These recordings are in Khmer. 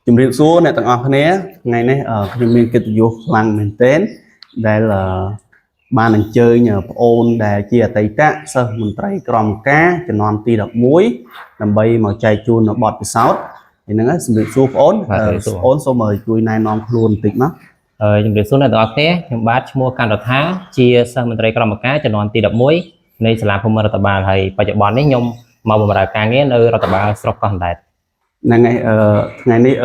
ជំរាបសួរអ្នកទាំងអស់គ្នាថ្ងៃនេះខ្ញុំមានកិត្តិយសខ្លាំងមែនទែនដែលបានអញ្ជើញប្អូនដែលជាអតីតសិស្សមន្ត្រីក្រមការជំនាន់ទី11ដើម្បីមកចែកជូននៅបទពិសោធន៍ហ្នឹងហើយជំរាបសួរប្អូនសូមជួយណែនាំខ្លួនបន្តិចមកជំរាបសួរអ្នកទាំងអស់គ្នាខ្ញុំបាទឈ្មោះកាន់រដ្ឋាជាសិស្សមន្ត្រីក្រមការជំនាន់ទី11នៃសាលាភូមិរដ្ឋបាលហើយបច្ចុប្បន្ននេះខ្ញុំមកបម្រើការងារនៅរដ្ឋបាលស្រុកកោះអណ្ដែតហ្នឹងហើយថ្ងៃនេះ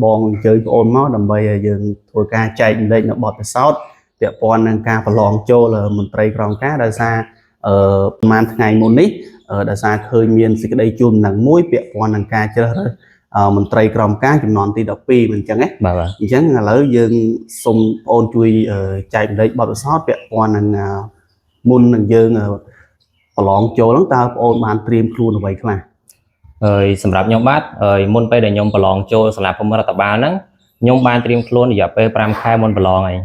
បងអញ្ជើញប្អូនមកដើម្បីយើងធ្វើការចែកលេខនៅបទពិសោធន៍ពាក់ព័ន្ធនឹងការប្រឡងចូលមន្ត្រីក្រមការដោយសារប្រហែលថ្ងៃមុននេះដោយសារឃើញមានសេចក្តីជូនដំណឹងមួយពាក់ព័ន្ធនឹងការជ្រើសរើសមន្ត្រីក្រមការចំនួនទី12មិនអញ្ចឹងណាអញ្ចឹងឥឡូវយើងសូមប្អូនជួយចែកលេខបទពិសោធន៍ពាក់ព័ន្ធនឹងមុននឹងយើងប្រឡងចូលហ្នឹងតើប្អូនបានត្រៀមខ្លួនអ្វីខ្លះហើយសម្រាប់ខ្ញុំបាទមុនពេលដែលខ្ញុំប្រឡងចូលសាលាភូមិរដ្ឋបាលហ្នឹងខ្ញុំបានត្រៀមខ្លួនរយៈពេល5ខែមុនប្រឡងហើយ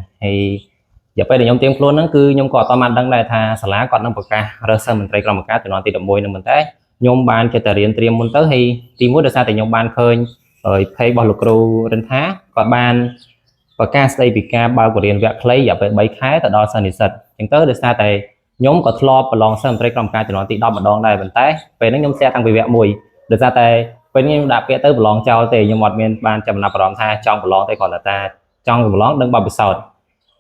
រយៈពេលដែលខ្ញុំត្រៀមខ្លួនហ្នឹងគឺខ្ញុំក៏អត់បានដឹងដែរថាសាលាគាត់នឹងប្រកាសរើសសិស្សមន្ត្រីក្រមការជំនាន់ទី11នឹងមិនតែខ្ញុំបានចិត្តតែរៀនត្រៀមមុនទៅហើយទី1ដោយសារតែខ្ញុំបានឃើញเพจរបស់លោកគ្រូរិនថាគាត់បានប្រកាសស្ដីពីការបើកបរិញ្ញាបត្រខ្លីរយៈពេល3ខែទៅដល់សិស្សនិស្សិតអញ្ចឹងទៅដោយសារតែខ្ញុំក៏ធ្លាប់ប្រឡងសិស្សមន្ត្រីក្រមការជំនាន់ទី10ម្ដងដែរប៉ុន្តែពេលហ្នឹងខ្ញុំស្ទះតាំងពីវគ្គ1ដោយសារតែពេលខ្ញុំដាក់ពាក្យទៅប្រឡងចោលទេខ្ញុំអត់មានបានចំណាប់អារម្មណ៍ថាចង់ប្រឡងទេគ្រាន់តែចង់ប្រឡងដឹងបទពិសោធន៍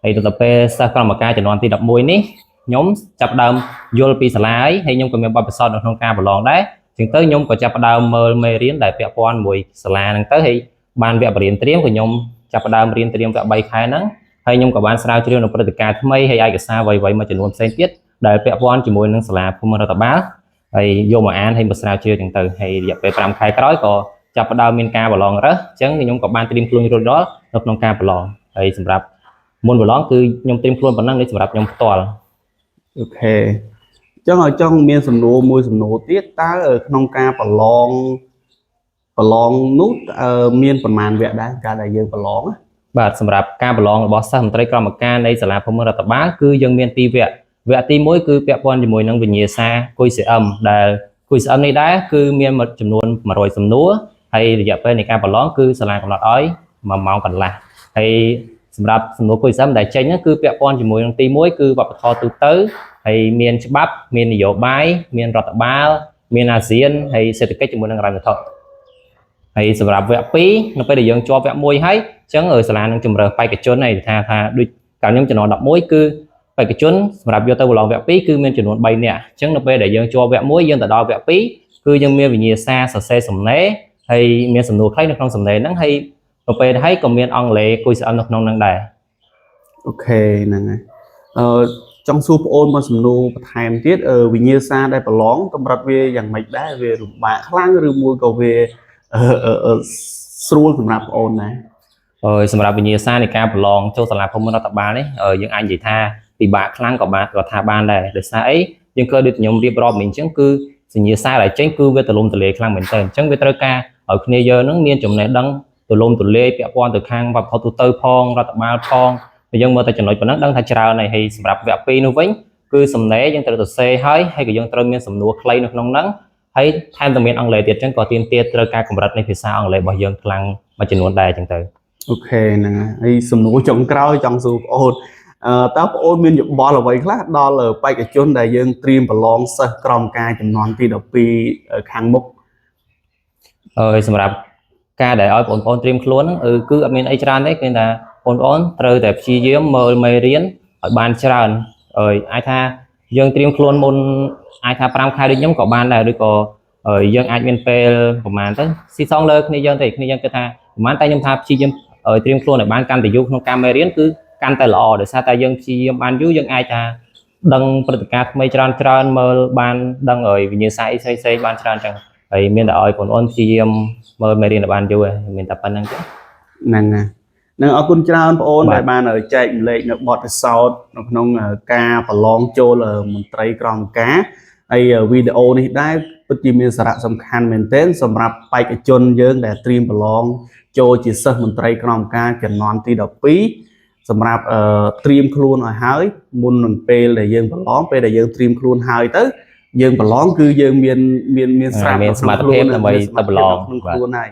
ហើយទៅពេលសិស្សក្រមការជំនាន់ទី11នេះខ្ញុំចាប់ផ្ដើមយល់ពីសាលាហើយខ្ញុំក៏មានបទពិសោធន៍នៅក្នុងការប្រឡងដែរអញ្ចឹងទៅខ្ញុំក៏ចាប់ផ្ដើមមើលមេរៀនដែលពាក់ព័ន្ធមួយសាលាហ្នឹងទៅហើយបានវគ្គបរិញ្ញាត្រៀមក៏ខ្ញុំចាប់ផ្ដើមរៀនត្រៀមវគ្គ3ខែហ្នឹងហើយខ្ញុំក៏បានស្រាវជ្រាវនៅព្រឹត្តិការណ៍ថ្មីហើយឯកសារអ្វីៗមួយចំនួនផ្សេងទៀតដែលពាក់ព័ន្ធជាមួយនឹងសាលាភូមិរដ្ឋបាលហើយយកមកអានហើយមកស្រាវជ្រាវចឹងទៅហើយរយៈពេល5ខែក្រោយក៏ចាប់ផ្ដើមមានការប្រឡងរើសអញ្ចឹងខ្ញុំក៏បានត្រៀមខ្លួនរួចរាល់នៅក្នុងការប្រឡងហើយសម្រាប់មុនប្រឡងគឺខ្ញុំត្រៀមខ្លួនប៉ុណ្ណឹងនេះសម្រាប់ខ្ញុំផ្ទាល់អូខេចង់មានសំណួរមួយសំណួរទៀតតើក្នុងការប្រឡងនោះមានប្រមាណវគ្គដែរការដែលយើងប្រឡងបាទសម្រាប់ការប្រឡងរបស់សិស្សមន្ត្រីក្រមការនៃសាលាភូមិរដ្ឋបាលគឺយើងមាន2វគ្គវគ្គទី1គឺពាក់ព័ន្ធជាមួយនឹងវិញ្ញាសាគុយ CM ដែលគុយ CM នេះដែរគឺមានចំនួន100សំណួរហើយរយៈពេលនៃការប្រឡងគឺសាលាកំណត់ឲ្យ1ម៉ោងកន្លះហើយសម្រាប់សំណួរគុយ CM ដែលចេញហ្នឹងគឺពាក់ព័ន្ធជាមួយនឹងទី1គឺវប្បធម៌ទូទៅហើយមានច្បាប់មាននយោបាយមានរដ្ឋបាលមានអាស៊ានហើយសេដ្ឋកិច្ចជាមួយនឹងរ៉ាយវត្ថុហើយសម្រាប់វគ្គ2នៅពេលដែលយើងជាប់វគ្គ1ហើយអញ្ចឹងសាលានឹងជំរើសបេក្ខជនហើយថាដូចកាលខ្ញុំចំនួន11គឺបេក្ខជនសម្រាប់យកទៅប្រឡងវគ្គ2គឺមានចំនួន3នាក់អញ្ចឹងនៅពេលដែលយើងជាប់វគ្គ1យើងទៅដល់វគ្គ2គឺយើងមានវិញ្ញាសាសរសេរសំណេរហើយមានសំណួរខ្លីនៅក្នុងសំណេរហ្នឹងហើយទៅពេលហើយក៏មានអង់គ្លេសគុយ CM នៅក្នុងហ្នឹងដែរអូខេហ្នឹងហើយចង់សួរប្អូនមកសំណួរបន្ថែមទៀតវិញ្ញាសាដែលប្រឡងកម្រិតវាយ៉ាងម៉េចដែរវាលំបាកខ្លាំងឬមួយក៏វាស្រួលសម្រាប់ប្អូនដែរសម្រាប់វិញ្ញាសានៃការប្រឡងចូលសាលាភូមិរដ្ឋបាលនេះយើងអាចនិយាយថាពិបាកខ្លាំងក៏ថាបានដែរដោយសារអីយើងក៏ដូចខ្ញុំរៀបរាប់មិញអញ្ចឹងគឺវិញ្ញាសាដែលចេញគឺវាទូលំទូលាយខ្លាំងមែនទែនអញ្ចឹងវាត្រូវការឲ្យគ្នាយើងនឹងមានចំណេះដឹងទូលំទូលាយពាក់ព័ន្ធទៅខាងវប្បធម៌ទូទៅផងរដ្ឋបាលផងយើងមើលតែចំណុចប៉ុណ្ណឹងដឹងថាច្រើនហើយសម្រាប់វគ្គ2នោះវិញគឺសំណេរយើងត្រូវទៅសេហើយក៏យើងត្រូវមានសំណួរខ្លីនៅក្នុងហ្នឹងហើយថែមទាំងមានអង់គ្លេសទៀតអញ្ចឹងក៏ទាមទារត្រូវការកម្រិតនៃភាសាអង់គ្លេសរបស់យើងខ្លាំងមួយចំនួនដែរអញ្ចឹងទៅអូខេហ្នឹងហើយសំណួរចុងក្រោយចង់សួរប្អូនតើប្អូនមានយោបល់អ្វីខ្លះដល់បេក្ខជនដែលយើងត្រៀមប្រឡងសិស្សក្រមការចំនួនទី12ខាងមុខសម្រាប់ការដែលឲ្យបងប្អូនត្រៀមខ្លួនគឺអត់មានអីច្រើនទេគឺថាបងប្អូនត្រូវតែព្យាយាមមើលមេរៀនឲ្យបានច្រើនអាចថាយើងត្រៀមខ្លួនមុនអាចថា5ខែដូចខ្ញុំក៏បានដែរឬក៏យើងអាចមានពេលប្រហែលទៅស៊ីសងលើគ្នាយើងទេគ្នាយើងគិតថាប្រហែលតែខ្ញុំថាព្យាយាមត្រៀមខ្លួនឲ្យបានកាន់តែយូរក្នុងការមេរៀនគឺកាន់តែល្អដោយសារតែយើងព្យាយាមបានយូរយើងអាចថាដឹងព្រឹត្តិការណ៍ថ្មីច្រើនមើលបានដឹងវិញ្ញាសាផ្សេងបានច្រើនចឹងហើយមានតែឲ្យបងប្អូនព្យាយាមមើលមេរៀនឲ្យបានយូរមានតែប៉ុណ្្នឹងទេហ្នឹងនឹងអរគុណច្រើនបងប្អូនដែលបានចែករំលែកនៅបទពិសោធន៍នៅក្នុងការប្រឡងចូលមន្ត្រីក្រមការហើយវីដេអូនេះដែរពិតជាមានសារៈសំខាន់មែនទែនសម្រាប់បេក្ខជនយើងដែលត្រៀមប្រឡងចូលជាសិស្សមន្ត្រីក្រមការចំនួនទី12សម្រាប់ត្រៀមខ្លួនឲ្យហើយមុននឹងពេលដែលយើងប្រឡងពេលដែលយើងត្រៀមខ្លួនហើយទៅយើងប្រឡងគឺយើងមានស្រាប់មានសមត្ថភាពដើម្បីទៅប្រឡងក្នុងខ្លួនហើយ